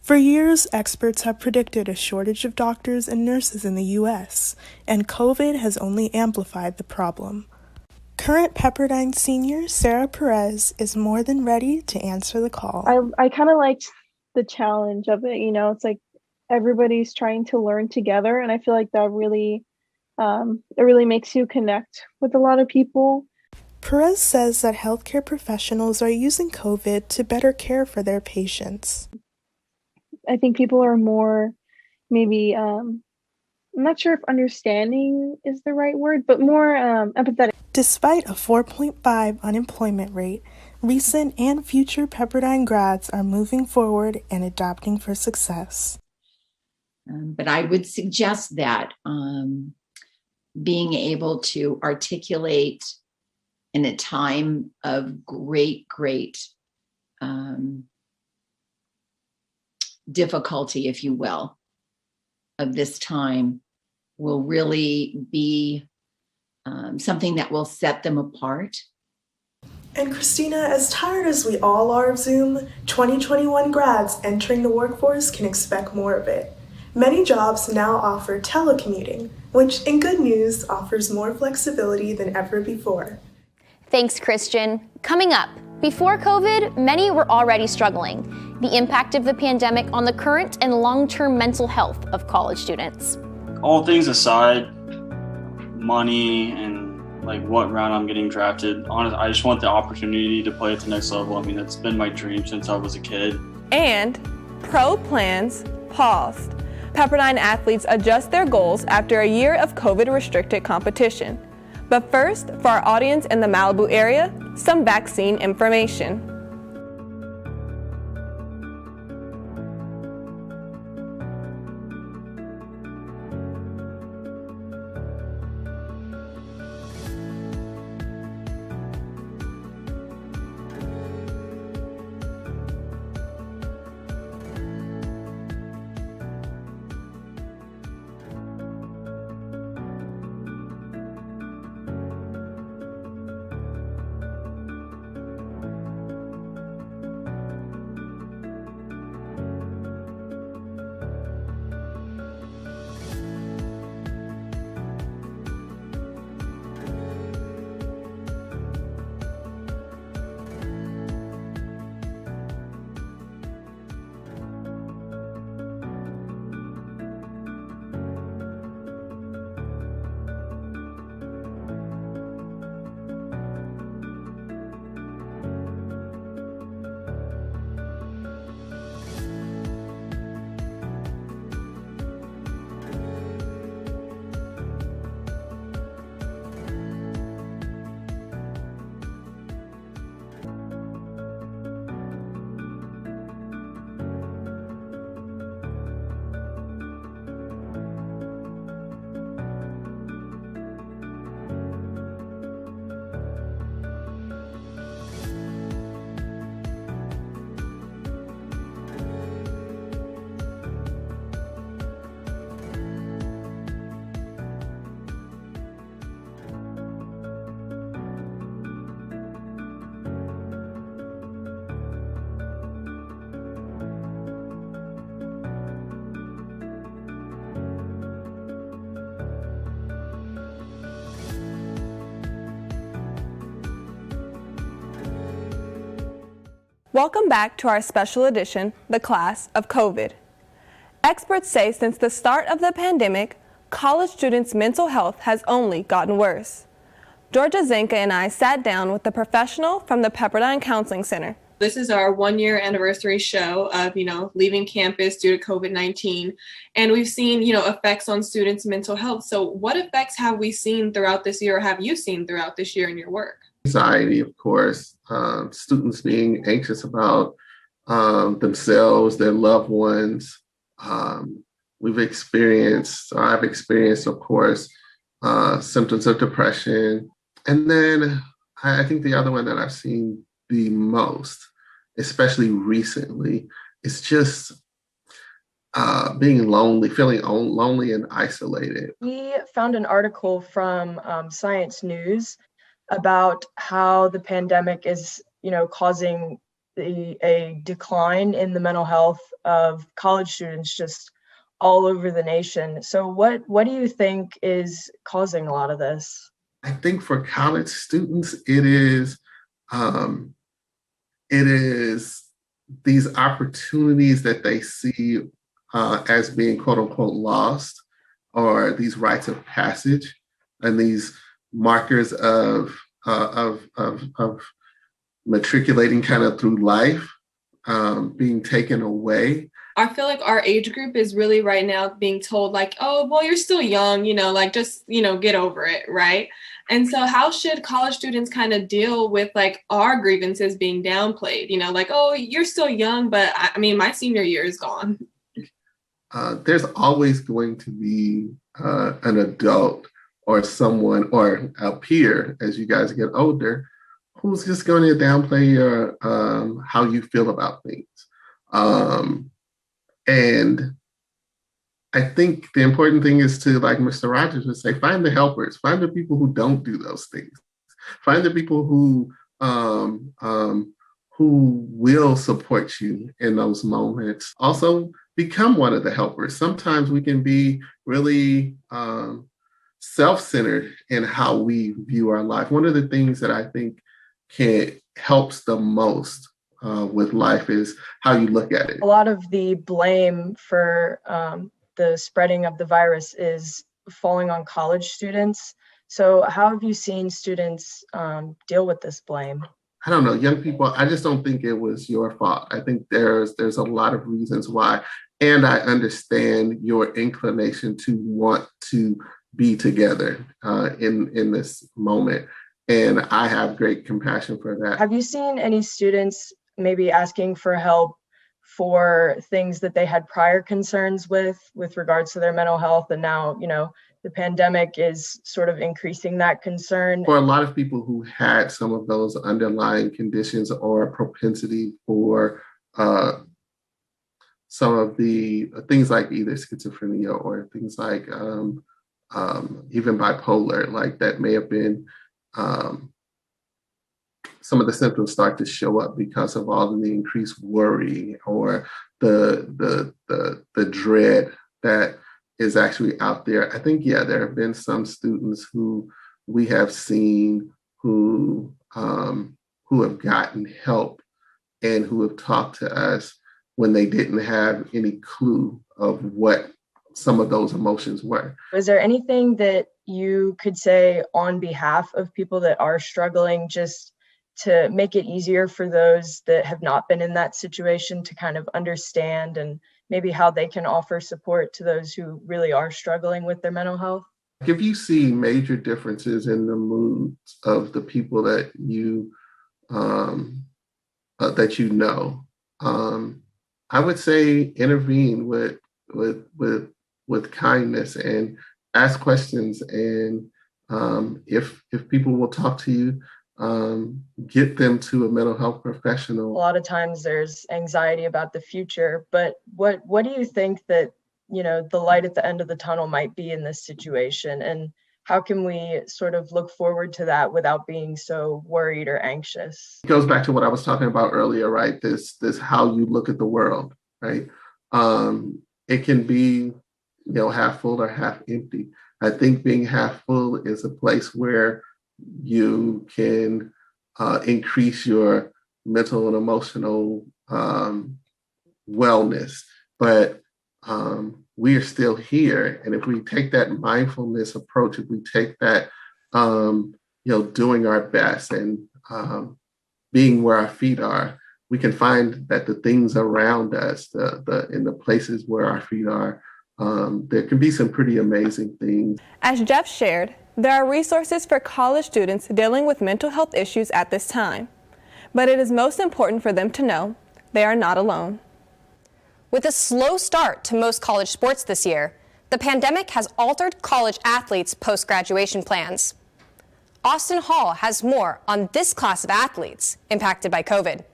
For years, experts have predicted a shortage of doctors and nurses in the U.S., and COVID has only amplified the problem. Current Pepperdine senior Sarah Perez is more than ready to answer the call. I kind of liked the challenge of it. You know, it's like everybody's trying to learn together, and I feel like that really it really makes you connect with a lot of people. Perez says that healthcare professionals are using COVID to better care for their patients. I think people are more maybe, I'm not sure if understanding is the right word, but more empathetic. Despite a 4.5 unemployment rate, recent and future Pepperdine grads are moving forward and adapting for success. But I would suggest that being able to articulate in a time of great difficulty, if you will, of this time will really be something that will set them apart. And Christina, as tired as we all are of Zoom, 2021 grads entering the workforce can expect more of it. Many jobs now offer telecommuting, which in good news offers more flexibility than ever before. Thanks, Christian. Coming up, before COVID, many were already struggling. The impact of the pandemic on the current and long-term mental health of college students. All things aside, money and like what round I'm getting drafted, honestly, I just want the opportunity to play at the next level. I mean, that's been my dream since I was a kid. And pro plans paused. Pepperdine athletes adjust their goals after a year of COVID-restricted competition. But first, for our audience in the Malibu area, some vaccine information. Welcome back to our special edition, The Class of COVID. Experts say since the start of the pandemic, college students' mental health has only gotten worse. Georgia Zenka and I sat down with a professional from the Pepperdine Counseling Center. This is our 1-year anniversary show of, leaving campus due to COVID-19. And we've seen, effects on students' mental health. So what effects have we seen throughout this year, or have you seen throughout this year in your work? Anxiety, of course, students being anxious about themselves, their loved ones. I've experienced, of course, symptoms of depression. And then I think the other one that I've seen the most, especially recently, is just being lonely, feeling lonely and isolated. We found an article from Science News about how the pandemic is, causing a decline in the mental health of college students just all over the nation. So what do you think is causing a lot of this? I think for college students, it is these opportunities that they see as being quote unquote lost, or these rites of passage and these markers of matriculating kind of through life being taken away. I feel like our age group is really right now being told like, oh, well, you're still young, like just, get over it, right? And so how should college students kind of deal with like our grievances being downplayed, like, oh, you're still young, but I mean, my senior year is gone. There's always going to be an adult or someone or a peer as you guys get older who's just going to downplay your how you feel about things. And I think the important thing is to, like Mr. Rogers would say, find the helpers, find the people who don't do those things, find the people who will support you in those moments. Also, become one of the helpers. Sometimes we can be really self-centered in how we view our life. One of the things that I think helps the most with life is how you look at it. A lot of the blame for the spreading of the virus is falling on college students. So how have you seen students deal with this blame? I don't know, young people, I just don't think it was your fault. I think there's a lot of reasons why. And I understand your inclination to want to be together in this moment. And I have great compassion for that. Have you seen any students maybe asking for help for things that they had prior concerns with regards to their mental health, and now, the pandemic is sort of increasing that concern? For a lot of people who had some of those underlying conditions or propensity for some of the things like either schizophrenia or things like even bipolar, like that may have been some of the symptoms start to show up because of all of the increased worry or the dread that is actually out there. I think, there have been some students who we have seen who have gotten help and who have talked to us when they didn't have any clue of what some of those emotions were. Is there anything that you could say on behalf of people that are struggling, just to make it easier for those that have not been in that situation to kind of understand, and maybe how they can offer support to those who really are struggling with their mental health? If you see major differences in the moods of the people that you I would say intervene with kindness and ask questions. And if people will talk to you, get them to a mental health professional. A lot of times there's anxiety about the future, but what do you think that, the light at the end of the tunnel might be in this situation? And how can we sort of look forward to that without being so worried or anxious? It goes back to what I was talking about earlier, right? This how you look at the world, right? It can be, half full or half empty. I think being half full is a place where you can increase your mental and emotional wellness. But we are still here. And if we take that mindfulness approach, if we take that, doing our best and being where our feet are, we can find that the things around us, in the places where our feet are, there can be some pretty amazing things. As Jeff shared, there are resources for college students dealing with mental health issues at this time, but it is most important for them to know they are not alone. With a slow start to most college sports this year, The pandemic has altered college athletes' post-graduation plans. Austin Hall has more on this class of athletes impacted by COVID.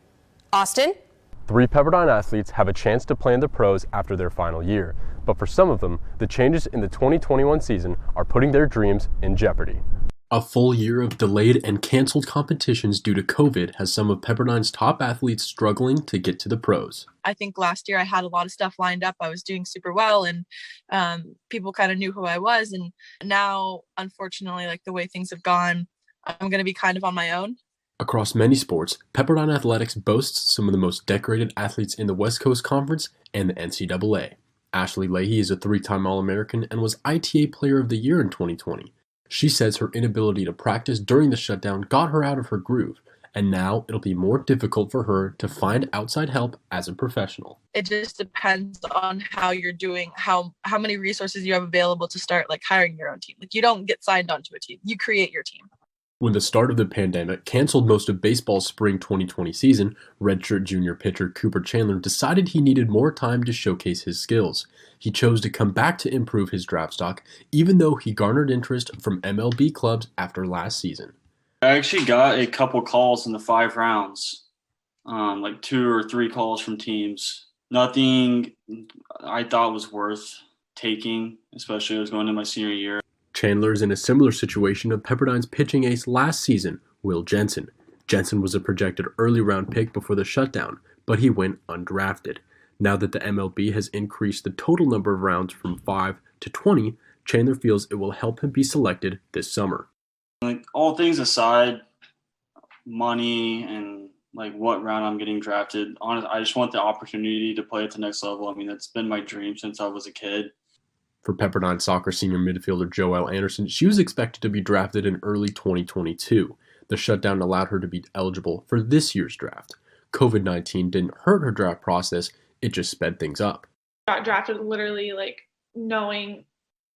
Austin? 3 Pepperdine athletes have a chance to play in the pros after their final year, but for some of them, the changes in the 2021 season are putting their dreams in jeopardy. A full year of delayed and canceled competitions due to COVID has some of Pepperdine's top athletes struggling to get to the pros. I think last year I had a lot of stuff lined up. I was doing super well, and people kind of knew who I was. And now, unfortunately, like the way things have gone, I'm going to be kind of on my own. Across many sports, Pepperdine Athletics boasts some of the most decorated athletes in the West Coast Conference and the NCAA. Ashley Leahy is a 3-time All-American and was ITA Player of the Year in 2020. She says her inability to practice during the shutdown got her out of her groove, and now it'll be more difficult for her to find outside help as a professional. It just depends on how you're doing, how many resources you have available to start like hiring your own team. Like you don't get signed onto a team, you create your team. When the start of the pandemic canceled most of baseball's spring 2020 season, redshirt junior pitcher Cooper Chandler decided he needed more time to showcase his skills. He chose to come back to improve his draft stock, even though he garnered interest from MLB clubs after last season. I actually got a couple calls in the 5 rounds, like 2 or 3 calls from teams. Nothing I thought was worth taking, especially as I was going into my senior year. Chandler is in a similar situation of Pepperdine's pitching ace last season, Will Jensen. Jensen was a projected early round pick before the shutdown, but he went undrafted. Now that the MLB has increased the total number of rounds from 5 to 20, Chandler feels it will help him be selected this summer. Like all things aside, money and like what round I'm getting drafted, honestly, I just want the opportunity to play at the next level. I mean, that's been my dream since I was a kid. For Pepperdine soccer senior midfielder Joelle Anderson, she was expected to be drafted in early 2022. The shutdown allowed her to be eligible for this year's draft. COVID-19 didn't hurt her draft process, it just sped things up. Got drafted literally like knowing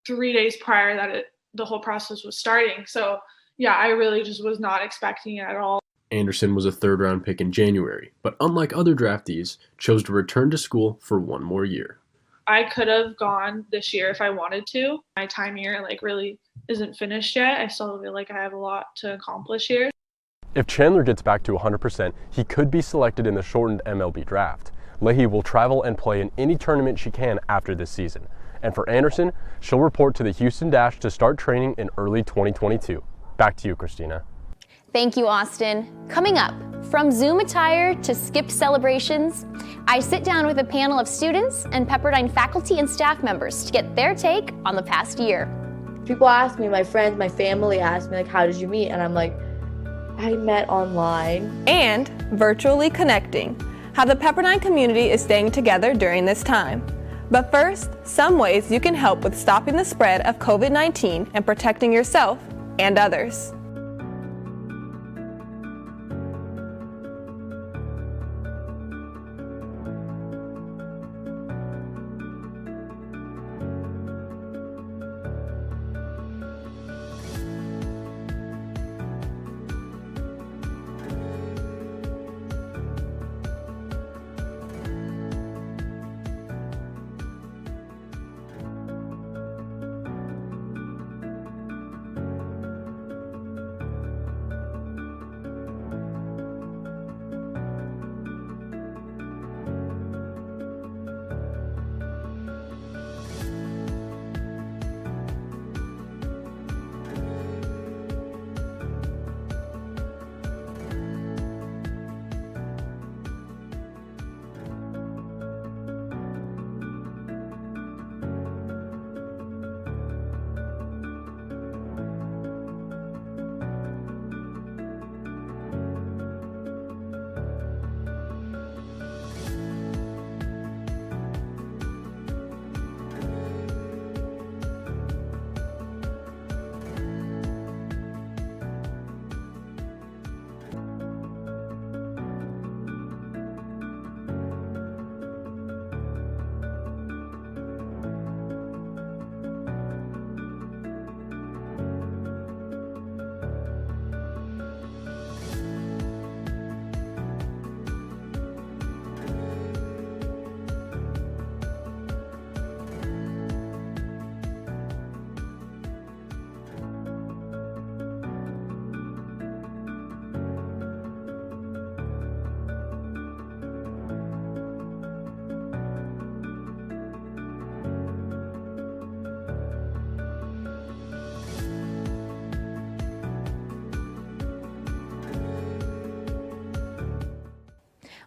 3 days prior that the whole process was starting. So yeah, I really just was not expecting it at all. Anderson was a 3rd round pick in January, but unlike other draftees, chose to return to school for 1 more year. I could have gone this year if I wanted to. My time here like really isn't finished yet. I still feel like I have a lot to accomplish here. If Chandler gets back to 100%, he could be selected in the shortened MLB draft. Leahy will travel and play in any tournament she can after this season. And for Anderson, she'll report to the Houston Dash to start training in early 2022. Back to you, Christina. Thank you, Austin. Coming up, from Zoom attire to skipped celebrations, I sit down with a panel of students and Pepperdine faculty and staff members to get their take on the past year. People ask me, my friends, my family ask me, like, how did you meet? And I'm like, I met online. And virtually connecting, how the Pepperdine community is staying together during this time. But first, some ways you can help with stopping the spread of COVID-19 and protecting yourself and others.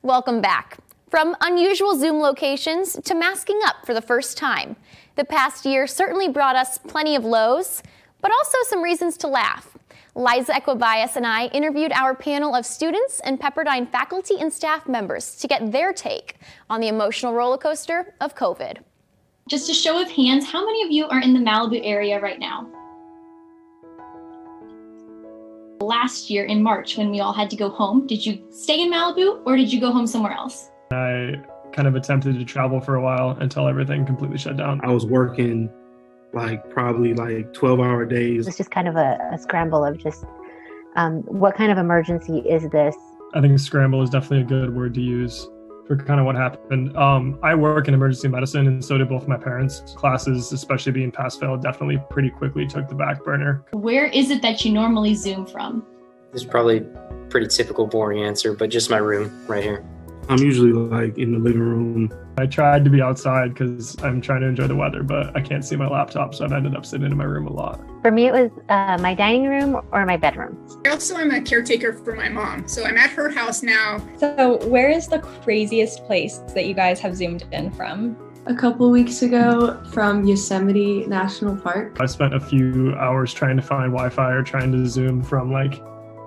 Welcome back. From unusual Zoom locations to masking up for the first time, the past year certainly brought us plenty of lows, but also some reasons to laugh. Liza Equibias and I interviewed our panel of students and Pepperdine faculty and staff members to get their take on the emotional roller coaster of COVID. Just a show of hands, how many of you are in the Malibu area right now? Last year in March, when we all had to go home, did you stay in Malibu or did you go home somewhere else? I kind of attempted to travel for a while until everything completely shut down. I was working probably 12-hour days. It's just kind of a scramble of just what kind of emergency is this? I think scramble is definitely a good word to use for kind of what happened. I work in emergency medicine, and so did both my parents. Classes, especially being pass-fail, definitely pretty quickly took the back burner. Where is it that you normally Zoom from? This is probably a pretty typical boring answer, but just my room right here. I'm usually in the living room. I tried to be outside because I'm trying to enjoy the weather, but I can't see my laptop, so I've ended up sitting in my room a lot. For me, it was my dining room or my bedroom. I also am a caretaker for my mom, so I'm at her house now. So where is the craziest place that you guys have Zoomed in from? A couple weeks ago from Yosemite National Park. I spent a few hours trying to find Wi-Fi or trying to Zoom from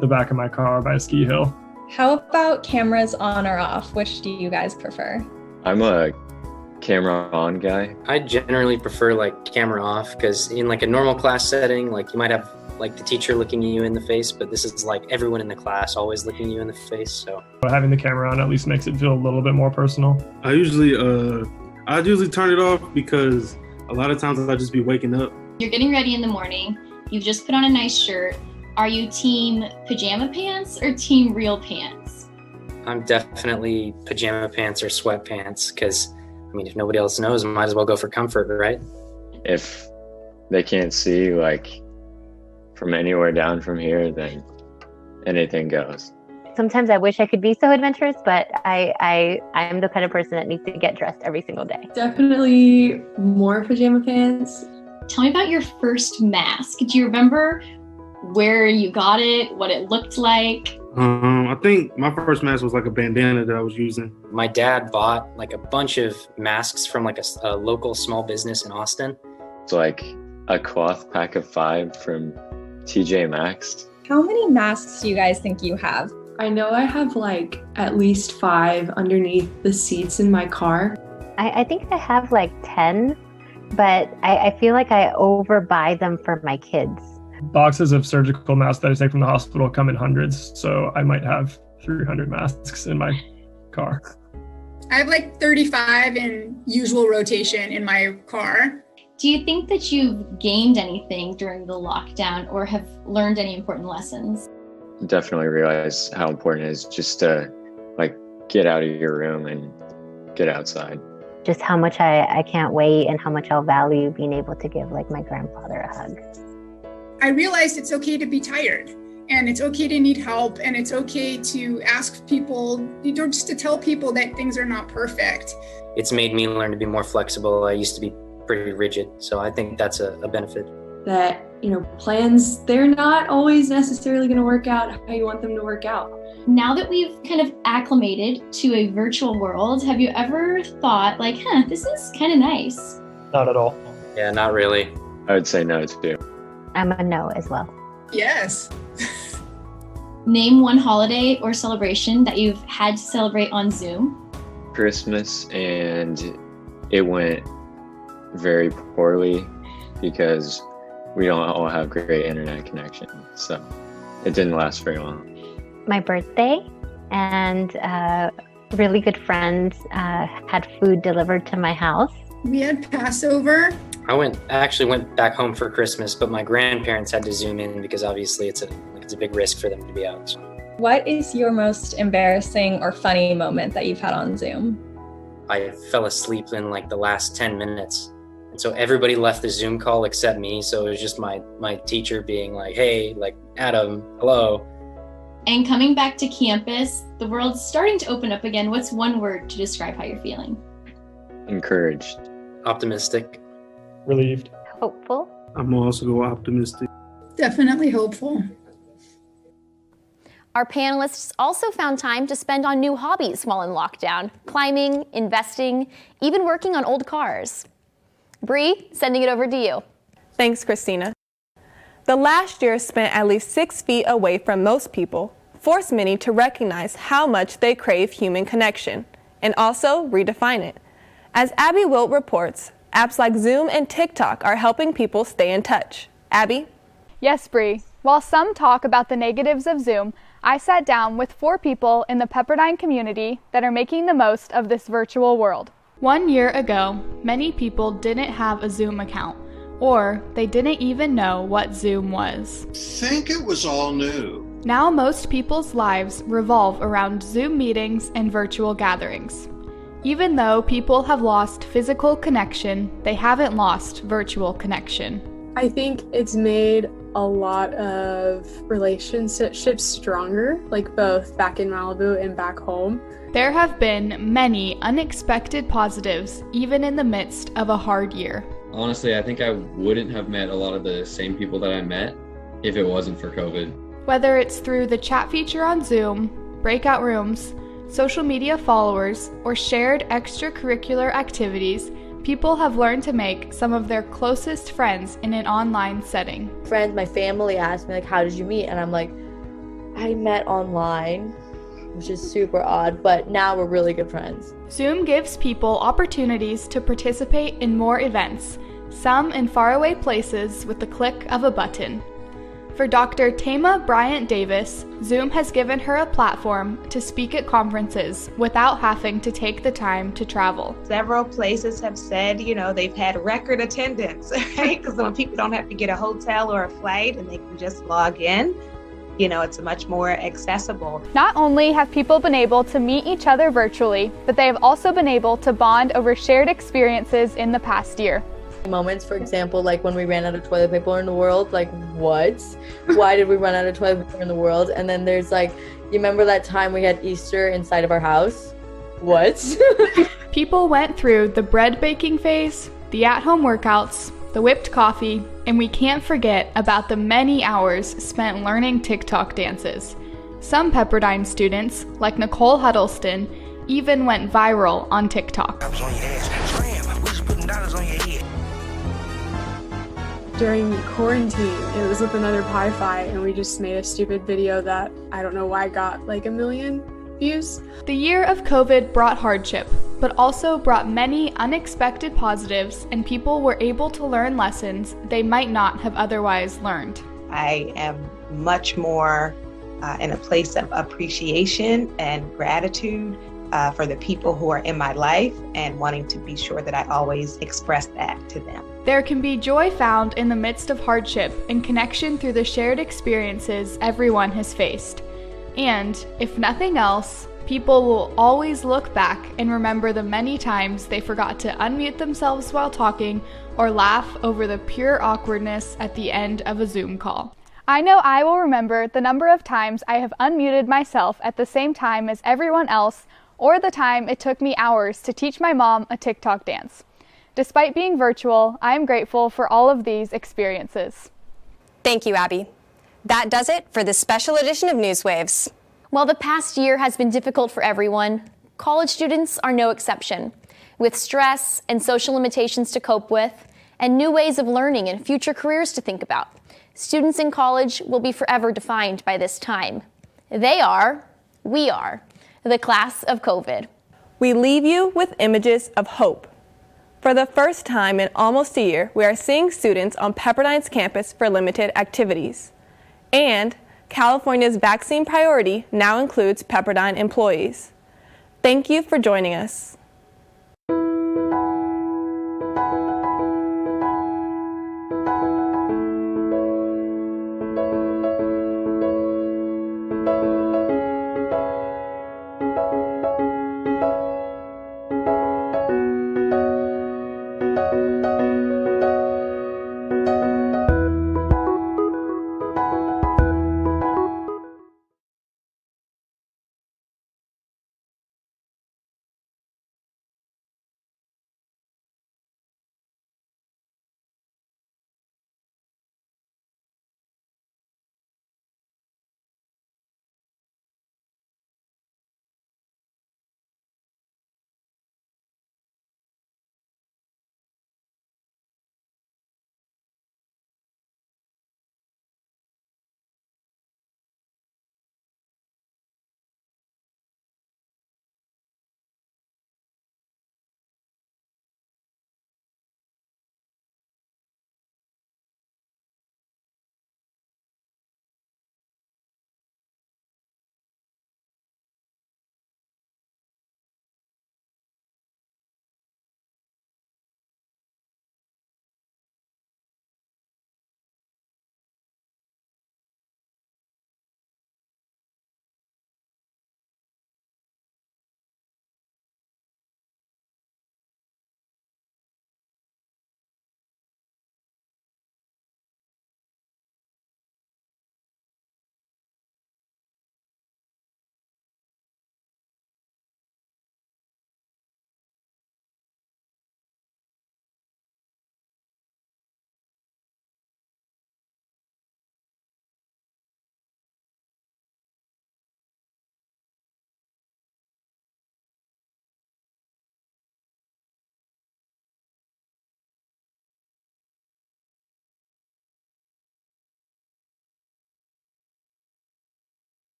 the back of my car by a ski hill. How about cameras on or off? Which do you guys prefer? I'm a camera on guy. I generally prefer camera off because in a normal class setting, you might have the teacher looking you in the face, but this is everyone in the class always looking you in the face. So having the camera on at least makes it feel a little bit more personal. I usually turn it off because a lot of times I'll just be waking up. You're getting ready in the morning. You've just put on a nice shirt. Are you team pajama pants or team real pants? I'm definitely pajama pants or sweatpants because, if nobody else knows, I might as well go for comfort, right? If they can't see from anywhere down from here, then anything goes. Sometimes I wish I could be so adventurous, but I am the kind of person that needs to get dressed every single day. Definitely more pajama pants. Tell me about your first mask. Do you remember where you got it, what it looked like? I think my first mask was a bandana that I was using. My dad bought a bunch of masks from a local small business in Austin. It's a cloth pack of 5 from TJ Maxx. How many masks do you guys think you have? I know I have at least 5 underneath the seats in my car. I think I have 10, but I feel like I overbuy them for my kids. Boxes of surgical masks that I take from the hospital come in hundreds, so I might have 300 masks in my car. I have 35 in usual rotation in my car. Do you think that you've gained anything during the lockdown or have learned any important lessons? Definitely realize how important it is just to get out of your room and get outside. Just how much I can't wait and how much I'll value being able to give my grandfather a hug. I realized it's okay to be tired and it's okay to need help and it's okay to ask people, just to tell people that things are not perfect. It's made me learn to be more flexible. I used to be pretty rigid, so I think that's a benefit. That, plans, they're not always necessarily going to work out how you want them to work out. Now that we've kind of acclimated to a virtual world, have you ever thought this is kind of nice? Not at all. Yeah, not really. I would say no too. I'm a no as well. Yes. Name one holiday or celebration that you've had to celebrate on Zoom. Christmas, and it went very poorly because we don't all have great internet connection, so it didn't last very long. My birthday, and really good friends had food delivered to my house. We had Passover. I actually went back home for Christmas, but my grandparents had to Zoom in because obviously it's a big risk for them to be out. So. What is your most embarrassing or funny moment that you've had on Zoom? I fell asleep in the last 10 minutes. And so everybody left the Zoom call except me. So it was just my teacher being hey, Adam, hello. And coming back to campus, the world's starting to open up again. What's one word to describe how you're feeling? Encouraged. Optimistic. Relieved. Hopeful. I'm also optimistic. Definitely hopeful. Our panelists also found time to spend on new hobbies while in lockdown, climbing, investing, even working on old cars. Bree, sending it over to you. Thanks, Christina. The last year spent at least 6 feet away from most people forced many to recognize how much they crave human connection and also redefine it. As Abby Wilt reports, apps like Zoom and TikTok are helping people stay in touch. Abby? Yes, Bree. While some talk about the negatives of Zoom, I sat down with 4 people in the Pepperdine community that are making the most of this virtual world. 1 year ago, many people didn't have a Zoom account, or they didn't even know what Zoom was. Think it was all new. Now most people's lives revolve around Zoom meetings and virtual gatherings. Even though people have lost physical connection, they haven't lost virtual connection. I think it's made a lot of relationships stronger, like both back in Malibu and back home. There have been many unexpected positives, even in the midst of a hard year. Honestly, I think I wouldn't have met a lot of the same people that I met if it wasn't for COVID. Whether it's through the chat feature on Zoom, breakout rooms, social media followers, or shared extracurricular activities, people have learned to make some of their closest friends in an online setting. Friends, my family asked me, like, how did you meet? And I'm like, I met online, which is super odd, but now we're really good friends. Zoom gives people opportunities to participate in more events, some in faraway places with the click of a button. For Dr. Tama Bryant Davis, Zoom has given her a platform to speak at conferences without having to take the time to travel. Several places have said, they've had record attendance, right? Because when people don't have to get a hotel or a flight and they can just log in, it's much more accessible. Not only have people been able to meet each other virtually, but they have also been able to bond over shared experiences in the past year. Moments, for example, like when we ran out of toilet paper in the world, like what? Why did we run out of toilet paper in the world? And then there's like, you remember that time we had Easter inside of our house? What? People went through the bread baking phase, the at-home workouts, the whipped coffee, and we can't forget about the many hours spent learning TikTok dances. Some Pepperdine students, like Nicole Huddleston, even went viral on TikTok. During quarantine, it was with another Pi Fi, and we just made a stupid video that I don't know why got like 1 million views. The year of COVID brought hardship, but also brought many unexpected positives, and people were able to learn lessons they might not have otherwise learned. I am much more in a place of appreciation and gratitude for the people who are in my life, and wanting to be sure that I always express that to them. There can be joy found in the midst of hardship and connection through the shared experiences everyone has faced. And, if nothing else, people will always look back and remember the many times they forgot to unmute themselves while talking or laugh over the pure awkwardness at the end of a Zoom call. I know I will remember the number of times I have unmuted myself at the same time as everyone else, or the time it took me hours to teach my mom a TikTok dance. Despite being virtual, I am grateful for all of these experiences. Thank you, Abby. That does it for this special edition of Newswaves. While the past year has been difficult for everyone, college students are no exception. With stress and social limitations to cope with, and new ways of learning and future careers to think about, students in college will be forever defined by this time. We are, the class of COVID. We leave you with images of hope. For the first time in almost a year, we are seeing students on Pepperdine's campus for limited activities. And California's vaccine priority now includes Pepperdine employees. Thank you for joining us.